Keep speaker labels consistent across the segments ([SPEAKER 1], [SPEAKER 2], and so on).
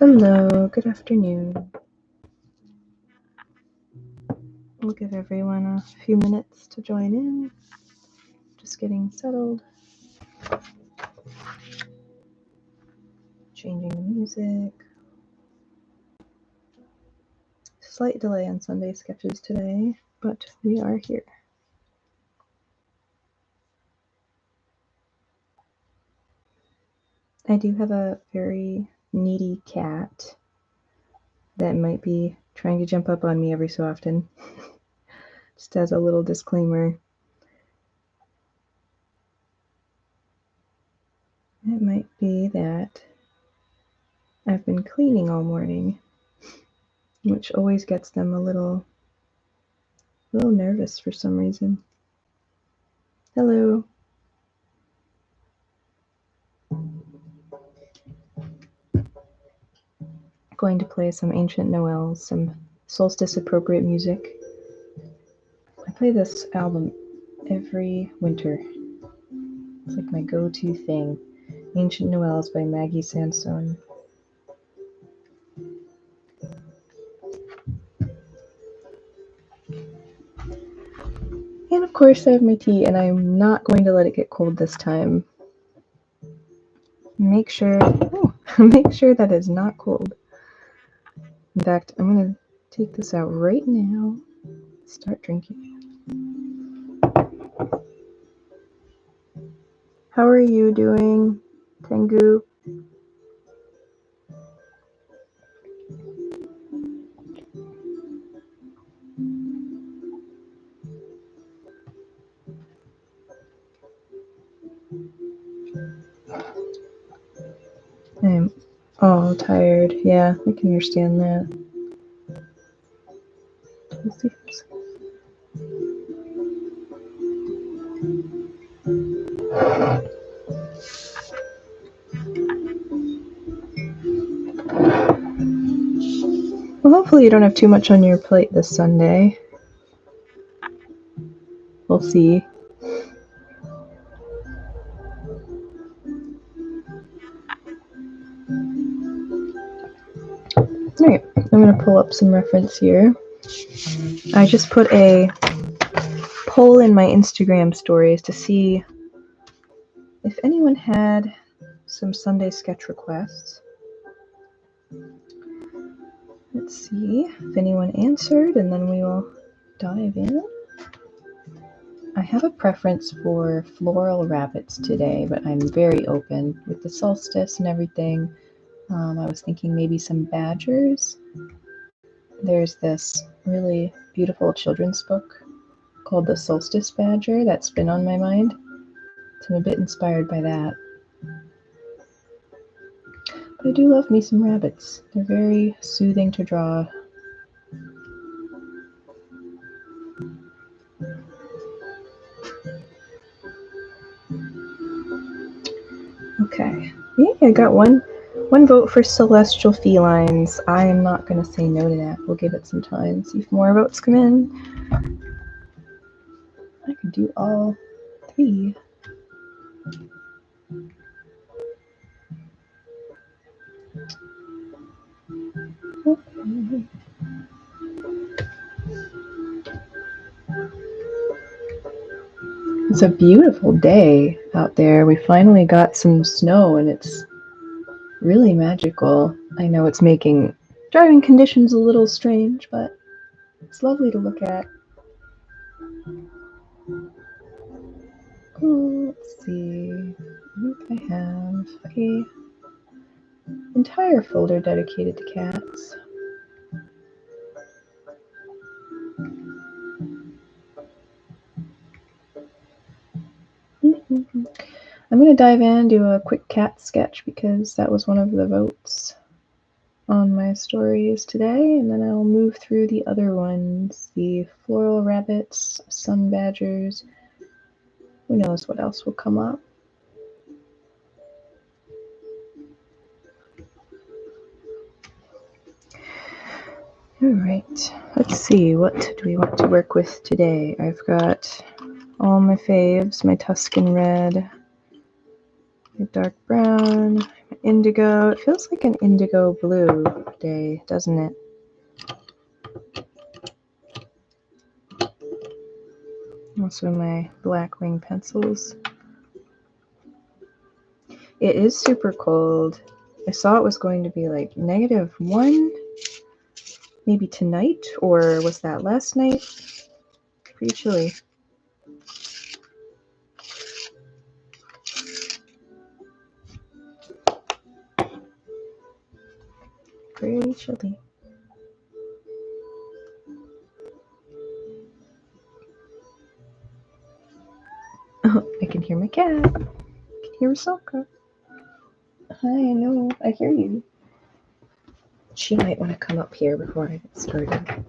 [SPEAKER 1] Hello, good afternoon. We'll give everyone a few minutes to join in. Just getting settled. Changing the music. Slight delay on Sunday sketches today, but we are here. I do have a very needy cat that might be trying to jump up on me every so often. Just as a little disclaimer. It might be that I've been cleaning all morning, which always gets them a little nervous for some reason. Hello. Going to play some ancient Noels, some solstice appropriate music. I play this album every winter. It's like my go-to thing. Ancient Noels by Maggie Sansone. And of course I have my tea, and I'm not going to let it get cold this time. Make sure that it's not cold. In fact, I'm going to take this out right now. Start drinking. How are you doing, Tengu? I'm all tired. Yeah, I can understand that. Let's see. Well, hopefully you don't have too much on your plate this Sunday. We'll see. Alright, I'm going to pull up some reference here. I just put a poll in my Instagram stories to see if anyone had some Sunday sketch requests. Let's see if anyone answered, and then we will dive in. I have a preference for floral rabbits today, but I'm very open with the solstice and everything. I was thinking maybe some badgers. There's this really beautiful children's book called The Solstice Badger that's been on my mind, so I'm a bit inspired by that. But I do love me some rabbits. They're very soothing to draw. Okay, yeah, I got one vote for celestial felines. I am not going to say no to that. We'll give it some time, see if more votes come in. I could do all three. Okay. It's a beautiful day out there. We finally got some snow, and it's really magical. I know it's making driving conditions a little strange, but it's lovely to look at. Let's see. I think I have an entire folder dedicated to cats. I'm going to dive in and do a quick cat sketch because that was one of the votes on my stories today, and then I'll move through the other ones, the floral rabbits, sun badgers, who knows what else will come up. Alright, let's see, what do we want to work with today? I've got all my faves, my Tuscan red, my dark brown, my indigo. It feels like an indigo blue day, doesn't it? Also my black wing pencils. It is super cold. I saw it was going to be like -1, maybe tonight, or was that last night? Pretty chilly. Pretty chilly. Oh, I can hear my cat. I can hear Ahsoka. Hi, I know. I hear you. She might want to come up here before I get started.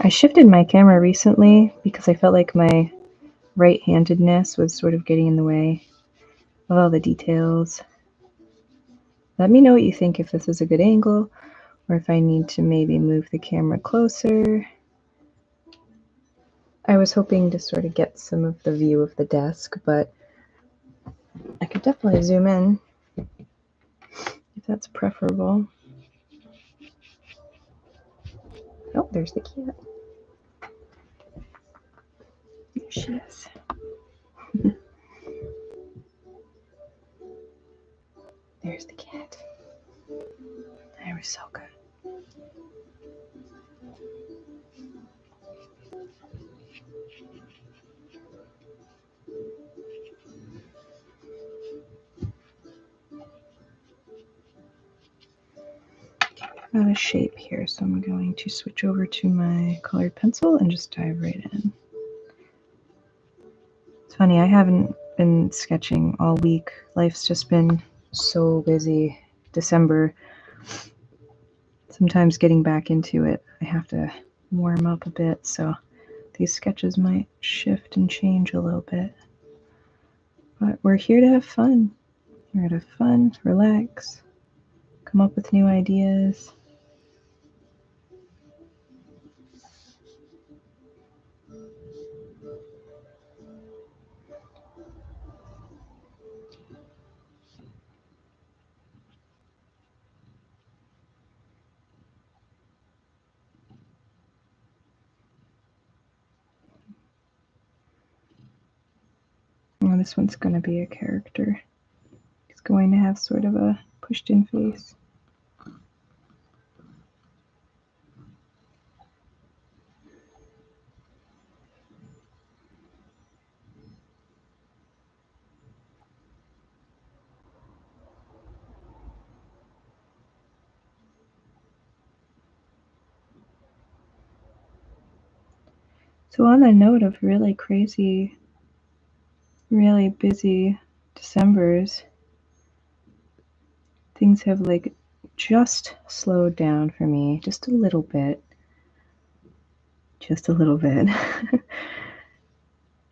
[SPEAKER 1] I shifted my camera recently because I felt like my right-handedness was sort of getting in the way of all the details. Let me know what you think, if this is a good angle or if I need to maybe move the camera closer. I was hoping to sort of get some of the view of the desk, but I could definitely zoom in if that's preferable. Oh, there's the cat. There she is. There's the cat. That was so good. Out of shape here, so I'm going to switch over to my colored pencil and just dive right in. It's funny, I haven't been sketching all week. Life's just been so busy. December, sometimes getting back into it, I have to warm up a bit, so these sketches might shift and change a little bit. But we're here to have fun. We're here to have fun, relax, come up with new ideas. Oh, this one's going to be a character. He's going to have sort of a pushed-in face. So on the note of really crazy, really busy Decembers, things have like just slowed down for me, just a little bit. Just a little bit.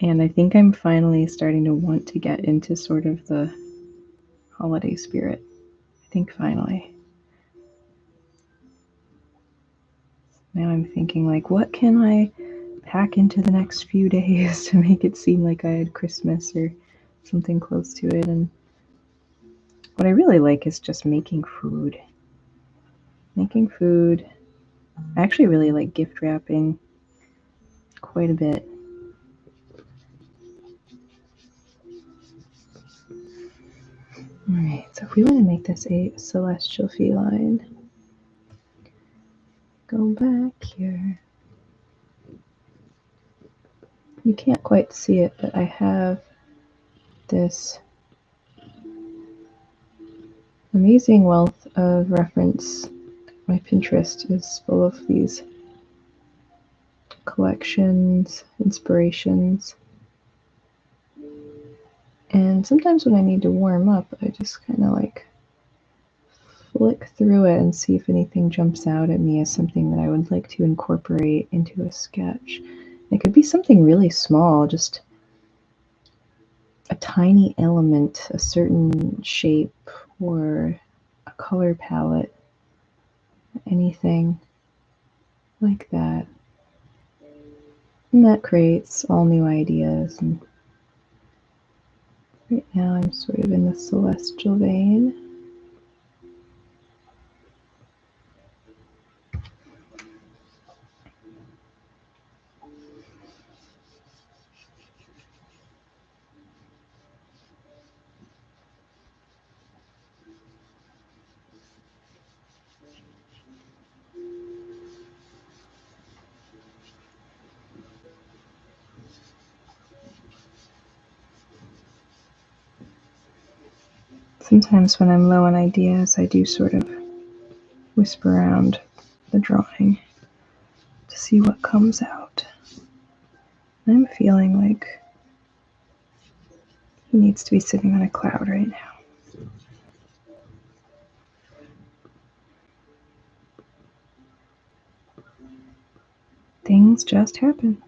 [SPEAKER 1] And I think I'm finally starting to want to get into sort of the holiday spirit. I think finally. Now I'm thinking like, what can I pack into the next few days to make it seem like I had Christmas or something close to it? And what I really like is just making food. Making food. I actually really like gift wrapping quite a bit. Alright, so if we want to make this a celestial feline, go back here. You can't quite see it, but I have this amazing wealth of reference. My Pinterest is full of these collections, inspirations. And sometimes when I need to warm up, I just kind of like flick through it and see if anything jumps out at me as something that I would like to incorporate into a sketch. It could be something really small, just a tiny element, a certain shape or a color palette, anything like that. And that creates all new ideas. And right now I'm sort of in the celestial vein. Sometimes when I'm low on ideas, I do sort of whisper around the drawing to see what comes out. I'm feeling like he needs to be sitting on a cloud right now. Things just happen.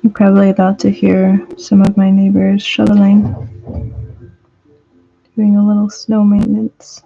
[SPEAKER 1] You're probably about to hear some of my neighbors shoveling, doing a little snow maintenance.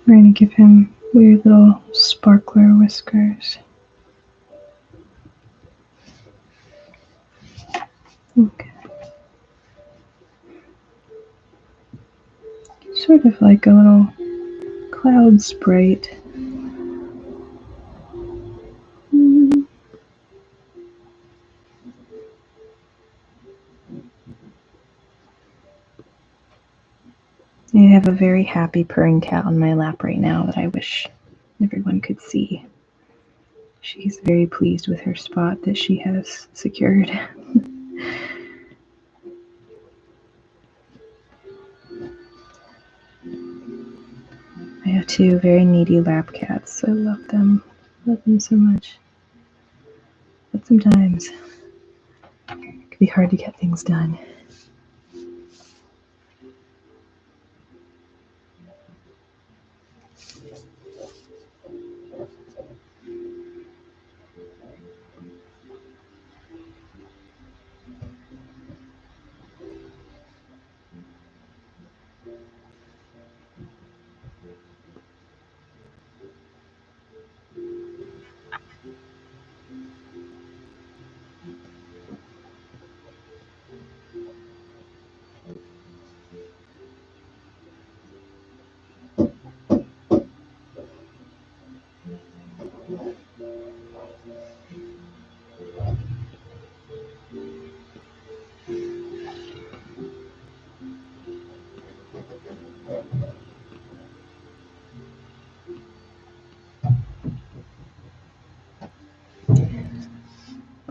[SPEAKER 1] We're going to give him weird little sparkler whiskers. Okay. Sort of like a little cloud sprite. I have a very happy purring cat on my lap right now that I wish everyone could see. She's very pleased with her spot that she has secured. two very needy lab cats. I love them. Love them so much. But sometimes it can be hard to get things done.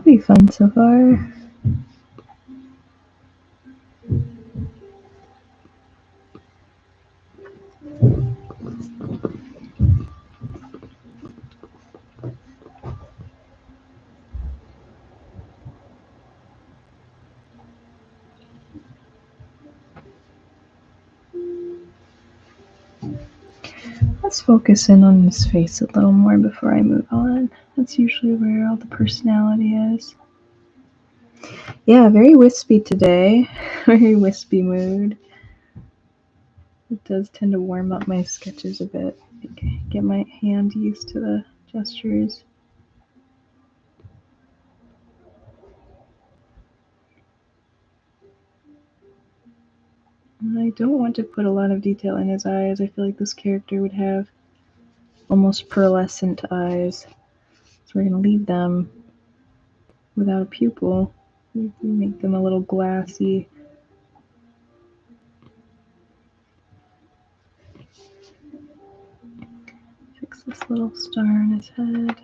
[SPEAKER 1] Pretty fun so far. Let's focus in on his face a little more before I move on. That's usually where all the personality is. Yeah, very wispy today. Very wispy mood. It does tend to warm up my sketches a bit. Get my hand used to the gestures. And I don't want to put a lot of detail in his eyes. I feel like this character would have almost pearlescent eyes. So we're going to leave them without a pupil. We make them a little glassy. Fix this little star on his head.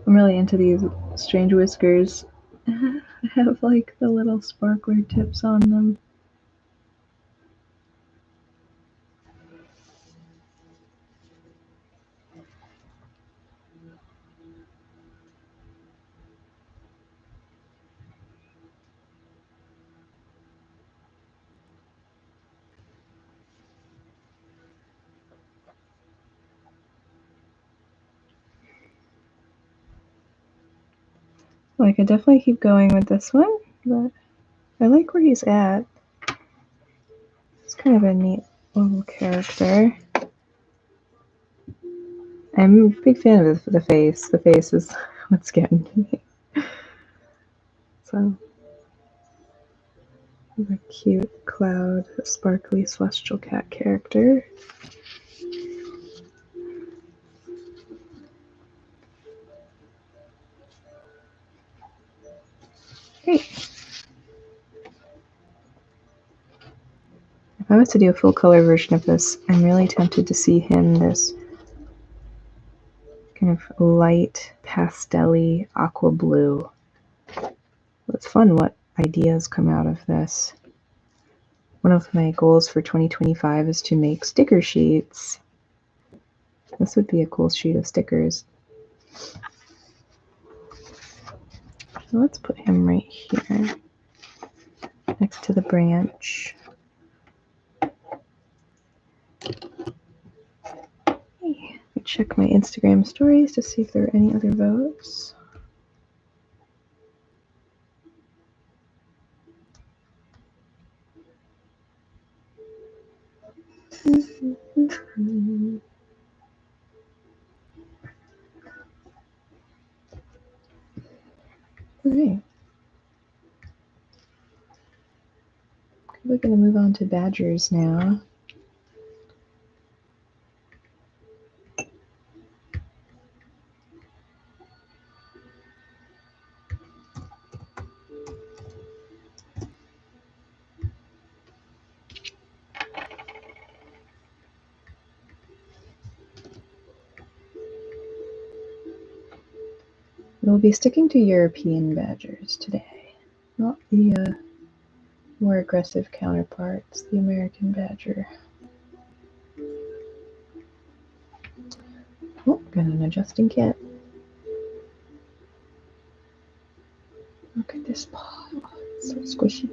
[SPEAKER 1] I'm really into these strange whiskers. I have like the little sparkler tips on them. Well, I could definitely keep going with this one, but I like where he's at. It's kind of a neat little character. I'm a big fan of the face. The face is what's getting to me. So, a cute cloud, a sparkly celestial cat character. Great. If I was to do a full color version of this, I'm really tempted to see him this kind of light, pastel-y aqua blue. It's fun what ideas come out of this. One of my goals for 2025 is to make sticker sheets. This would be a cool sheet of stickers. So let's put him right here, next to the branch. Hey, let me check my Instagram stories to see if there are any other votes. Alright. We're going to move on to badgers now. We'll be sticking to European badgers today, not the more aggressive counterparts, the American badger. Oh, got an adjusting kit. Look at this paw, it's so squishy.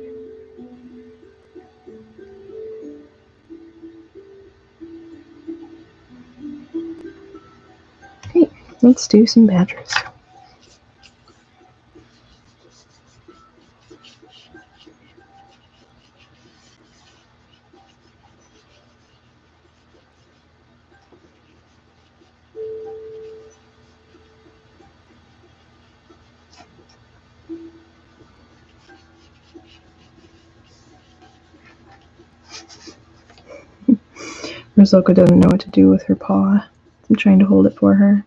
[SPEAKER 1] Okay, let's do some badgers. Rosalka doesn't know what to do with her paw. I'm trying to hold it for her.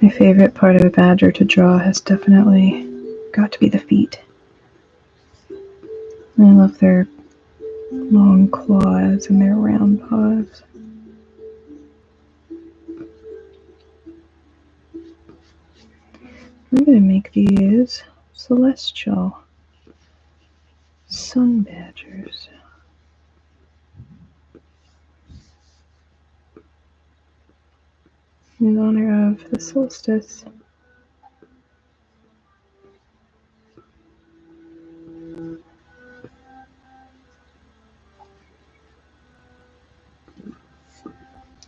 [SPEAKER 1] My favorite part of a badger to draw has definitely got to be the feet. I love their long claws and their round paws. I'm going to make these celestial sun badgers. In honor of the solstice.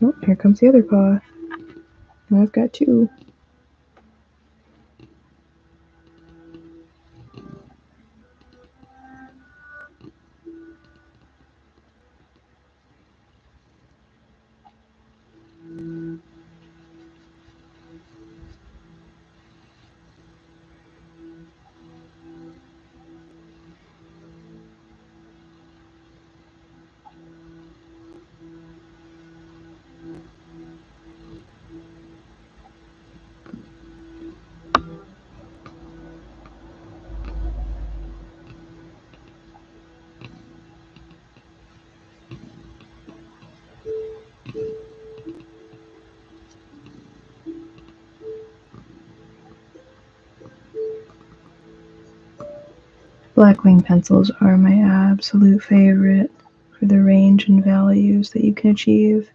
[SPEAKER 1] Oh, here comes the other paw. Now I've got two. Black wing pencils are my absolute favorite for the range and values that you can achieve.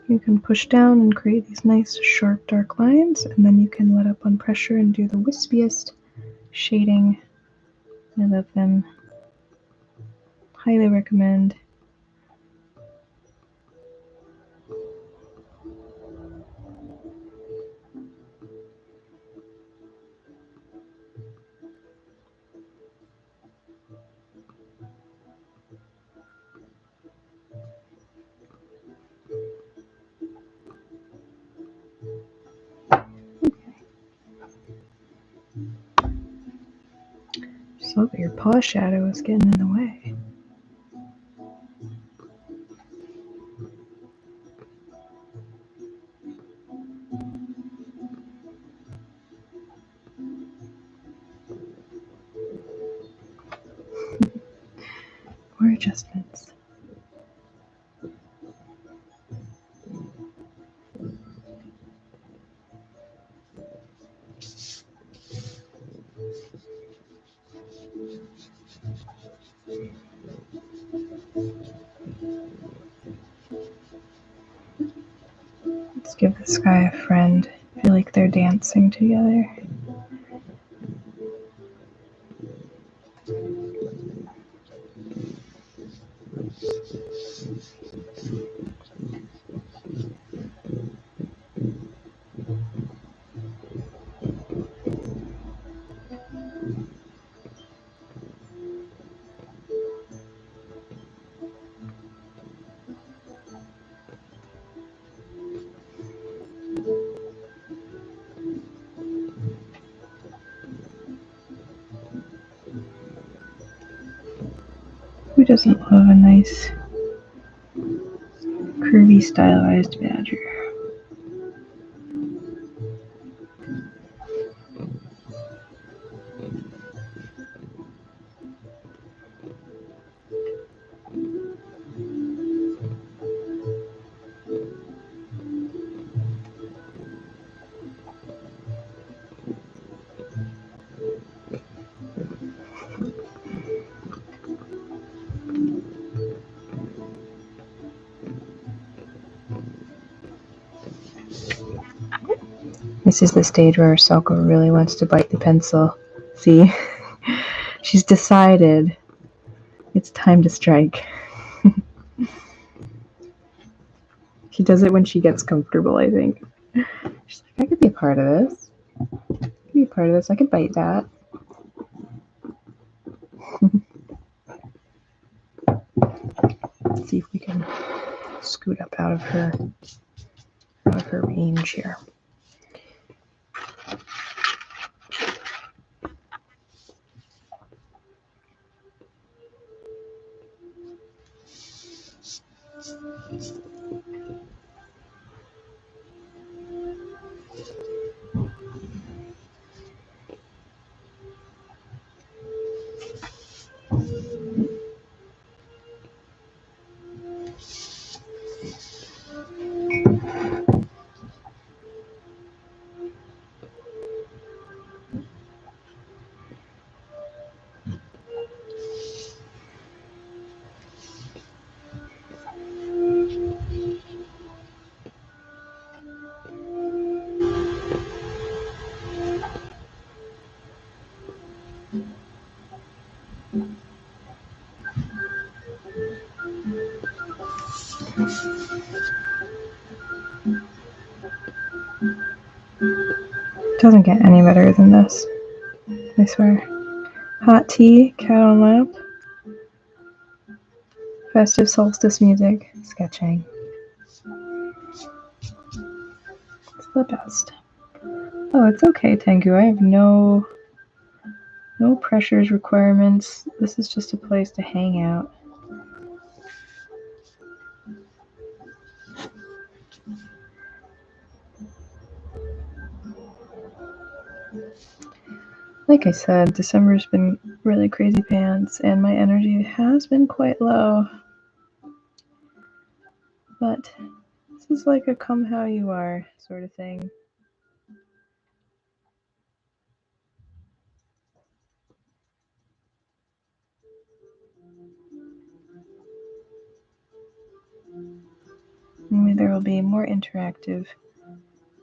[SPEAKER 1] You can push down and create these nice sharp dark lines, and then you can let up on pressure and do the wispiest shading. I love them. Highly recommend. So your paw shadow is getting in the way. More adjustments. Let's give this guy a friend. I feel like they're dancing together. Who doesn't love a nice, curvy, stylized badger? This is the stage where Soko really wants to bite the pencil. See? She's decided it's time to strike. She does it when she gets comfortable, I think. She's like, I could be a part of this. I could be a part of this. I could bite that. Let's see if we can scoot up out of her range here. Doesn't get any better than this, I swear. Hot tea, cat on lap, festive solstice music, sketching. It's the best. Oh, it's okay, Tengu. I have no pressures, requirements. This is just a place to hang out. Like I said, December's been really crazy pants, and my energy has been quite low. But this is like a come how you are sort of thing. Maybe there will be more interactive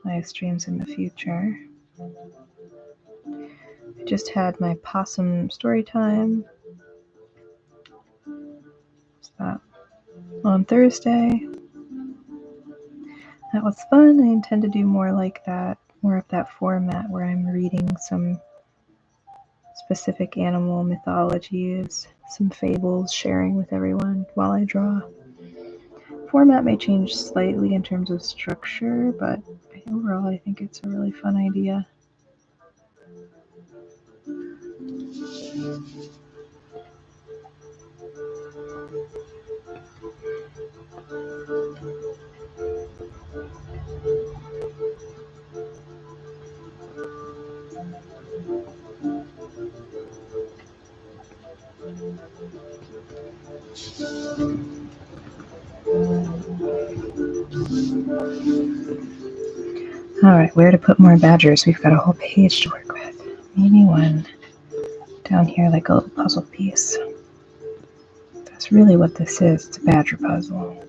[SPEAKER 1] live streams in the future. I just had my possum story time. What's that? On Thursday. That was fun. I intend to do more like that, more of that format where I'm reading some specific animal mythologies, some fables, sharing with everyone while I draw. Format may change slightly in terms of structure, but overall I think it's a really fun idea. Alright, where to put more badgers? We've got a whole page to work with. Maybe one down here like a little puzzle piece. That's really what this is. It's a badger puzzle.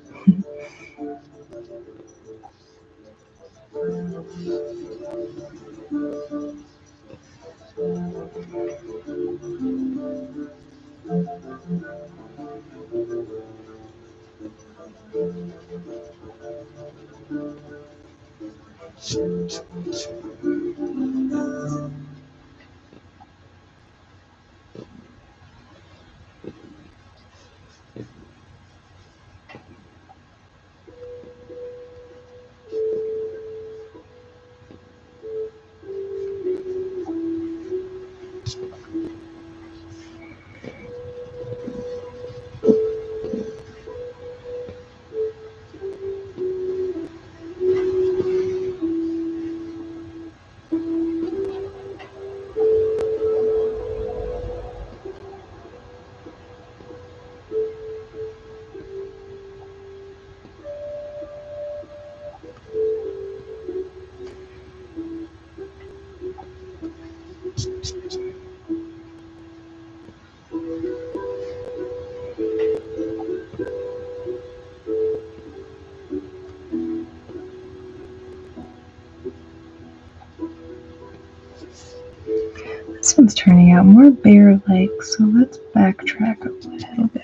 [SPEAKER 1] This one's turning out more bear-like, so let's backtrack a little bit.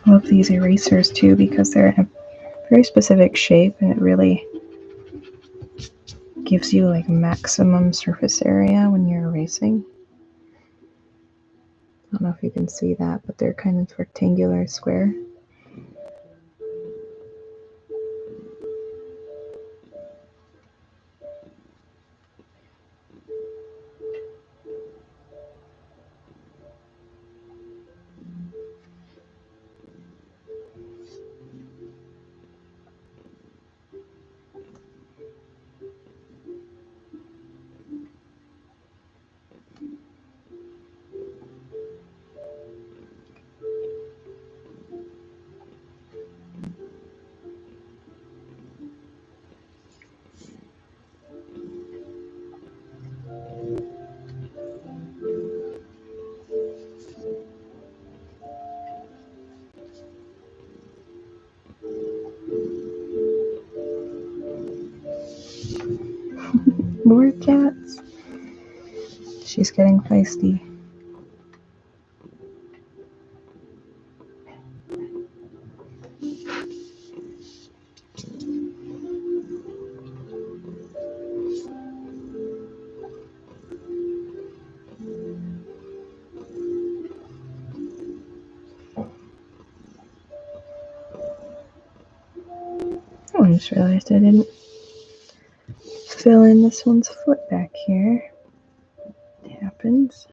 [SPEAKER 1] I love these erasers too because they're in a very specific shape and it really gives you like maximum surface area when you're erasing. I don't know if you can see that, but they're kind of rectangular square. More cats. She's getting feisty. Oh, I just realized I didn't fill in this one's foot back here. It happens.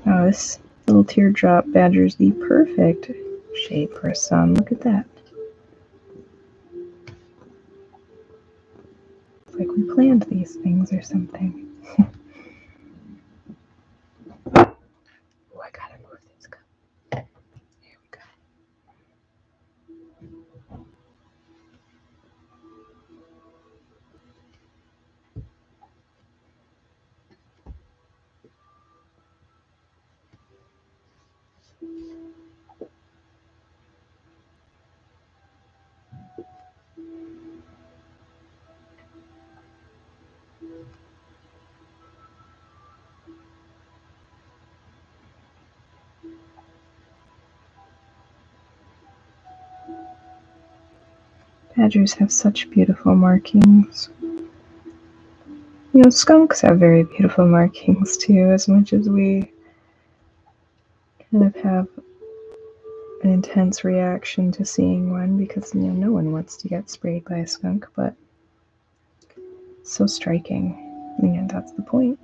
[SPEAKER 1] Oh, this little teardrop badger's the perfect shape for a sun. Look at that. It's like we planned these things or something. Oh, I gotta move this cup. Here we go. Badgers have such beautiful markings. You know, skunks have very beautiful markings too, as much as we kind of have an intense reaction to seeing one because, you know, no one wants to get sprayed by a skunk, but it's so striking. And that's the point.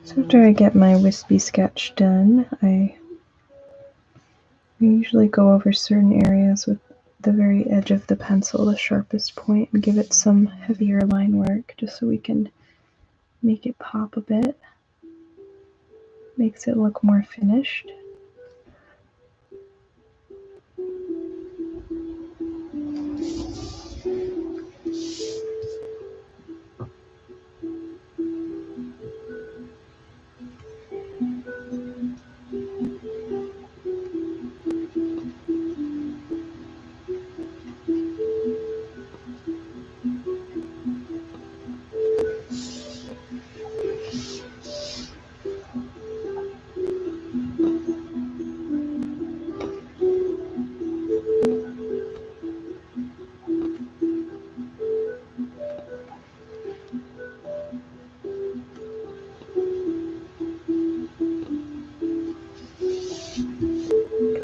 [SPEAKER 1] So after I get my wispy sketch done, I usually go over certain areas with the very edge of the pencil, the sharpest point, and give it some heavier line work just so we can make it pop a bit. Makes it look more finished.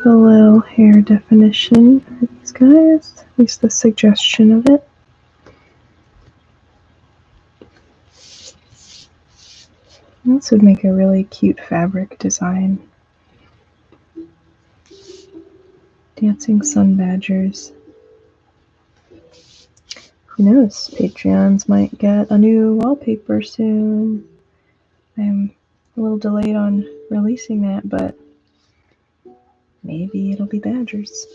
[SPEAKER 1] A little hair definition for these guys, at least the suggestion of it. This would make a really cute fabric design. Dancing sun badgers. Who knows? Patreons might get a new wallpaper soon. I'm a little delayed on releasing that, but maybe it'll be badgers.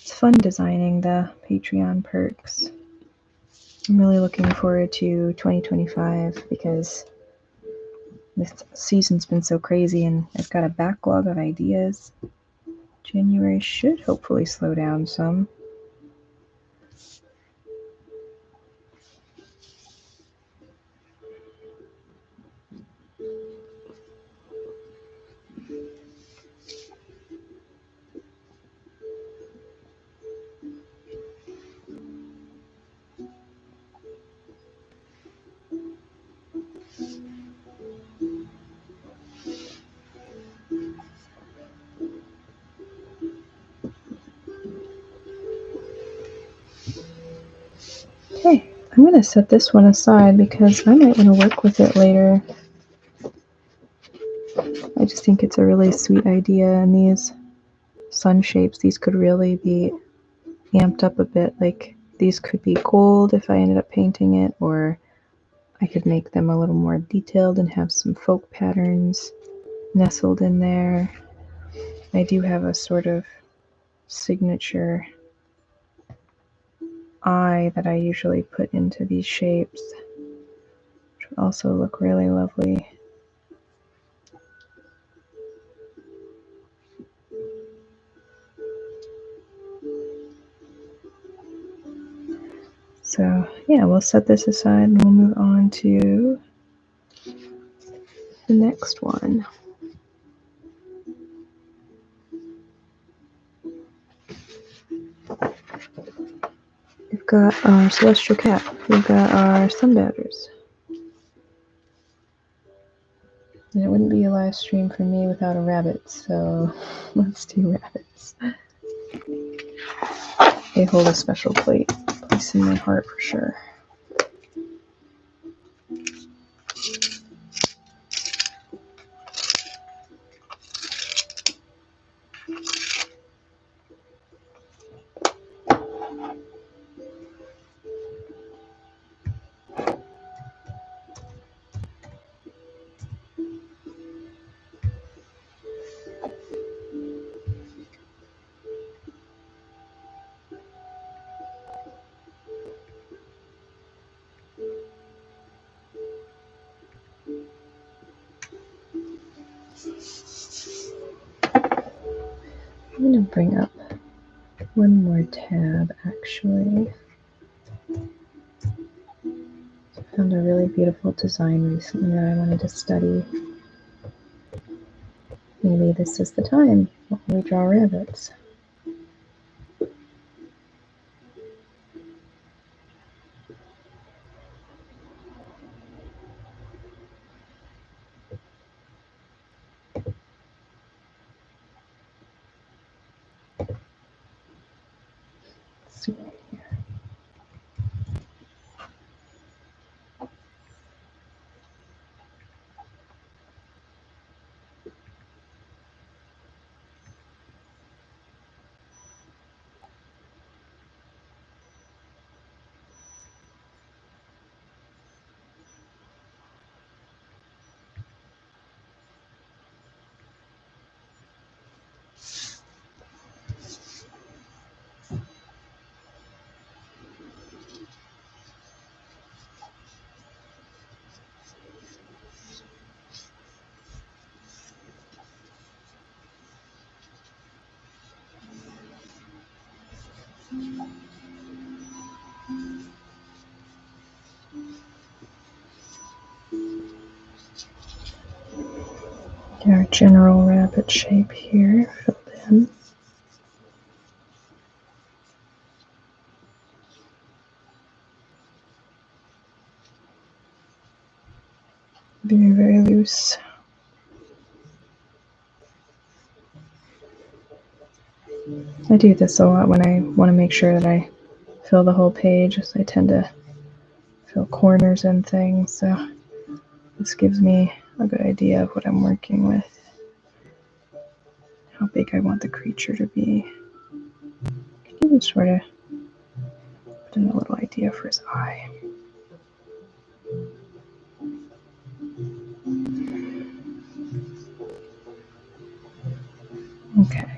[SPEAKER 1] It's fun designing the Patreon perks. I'm really looking forward to 2025 because this season's been so crazy and I've got a backlog of ideas. January should hopefully slow down some. Okay, I'm going to set this one aside because I might want to work with it later. I just think it's a really sweet idea, and these sun shapes, these could really be amped up a bit. Like, these could be gold if I ended up painting it, or I could make them a little more detailed and have some folk patterns nestled in there. I do have a sort of signature eye that I usually put into these shapes, which would also look really lovely. So yeah, we'll set this aside and we'll move on to the next one. We've got our celestial cat. We've got our sun badgers. And it wouldn't be a live stream for me without a rabbit, so let's do rabbits. They hold a special place in my heart for sure. I'm going to bring up one more tab actually. I found a really beautiful design recently that I wanted to study. Maybe this is the time when we draw rabbits. Let's see here. Get our general rabbit shape here filled in. Very, very loose. I do this a lot when I want to make sure that I fill the whole page, as I tend to fill corners and things, so this gives me a good idea of what I'm working with, how big I want the creature to be. I can even sort of put in a little idea for his eye. Okay.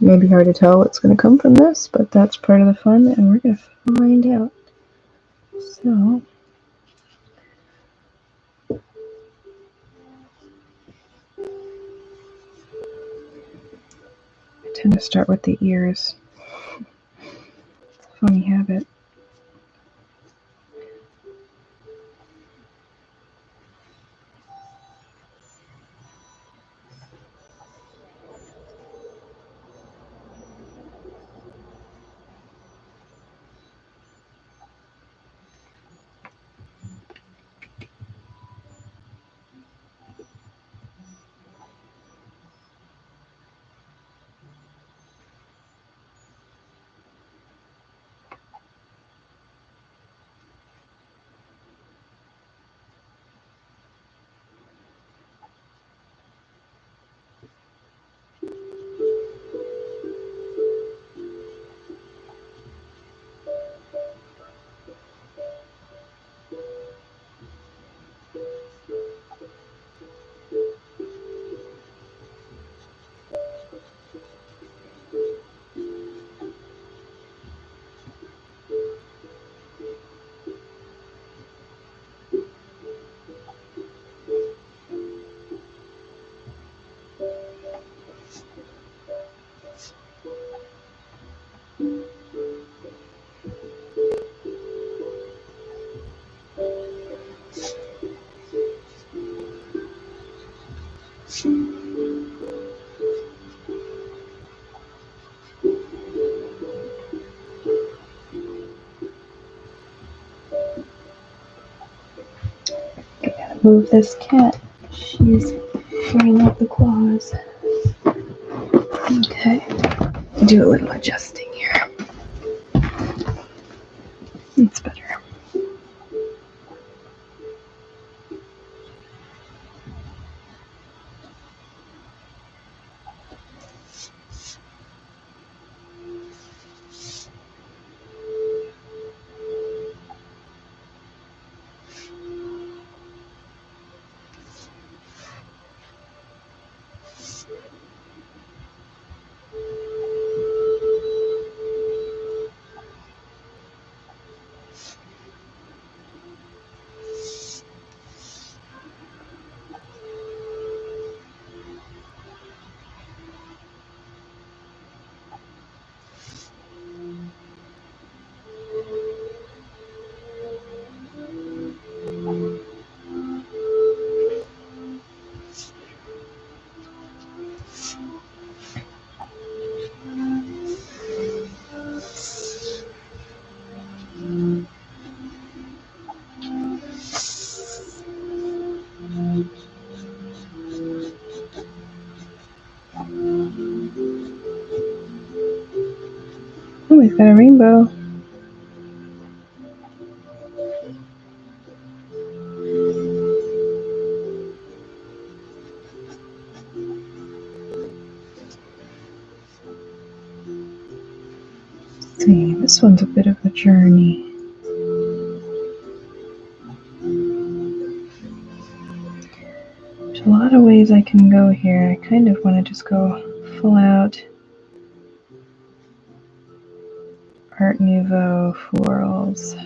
[SPEAKER 1] It may be hard to tell what's going to come from this, but that's part of the fun, and we're going to find out. So, I tend to start with the ears. It's a funny habit. Gotta move this cat. She's running out the claws. Okay, do a little adjusting here. It's better. Oh, we've got a rainbow. Let's see, this one's a bit of a journey. There's a lot of ways I can go here. I kind of want to just go full out Art Nouveau florals.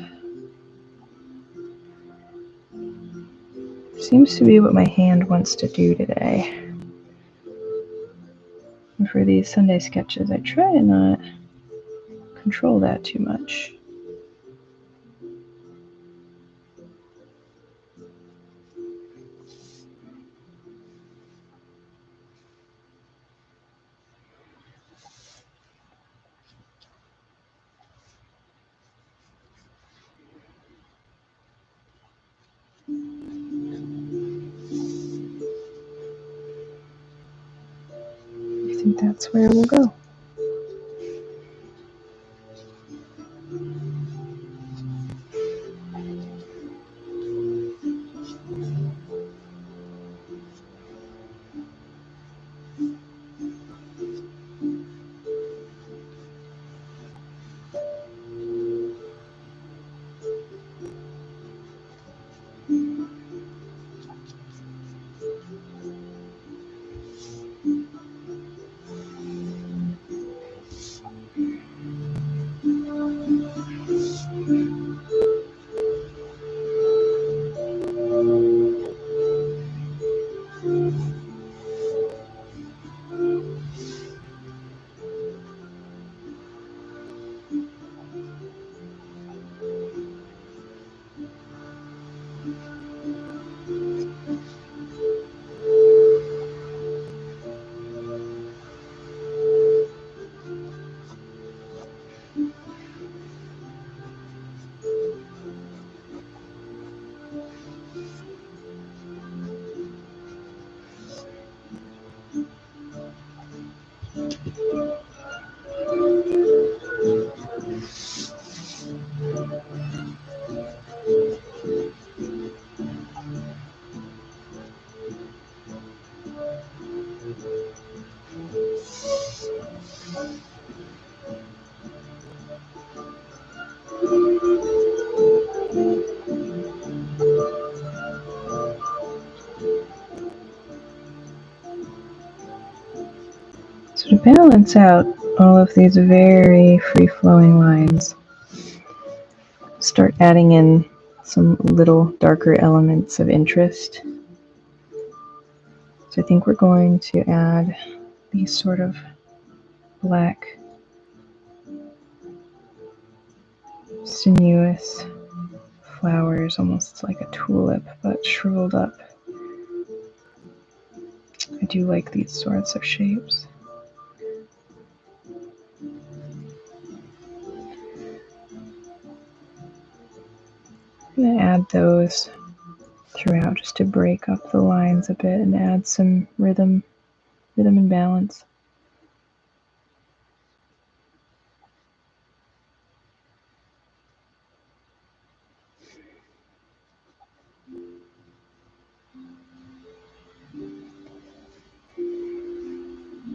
[SPEAKER 1] Seems to be what my hand wants to do today. And for these Sunday sketches, I try to not control that too much. I think that's where we'll go. So to balance out all of these very free-flowing lines, start adding in some little darker elements of interest. So I think we're going to add these sort of black, sinuous flowers, almost like a tulip, but shriveled up. I do like these sorts of shapes. I'm going to add those throughout just to break up the lines a bit and add some rhythm and balance.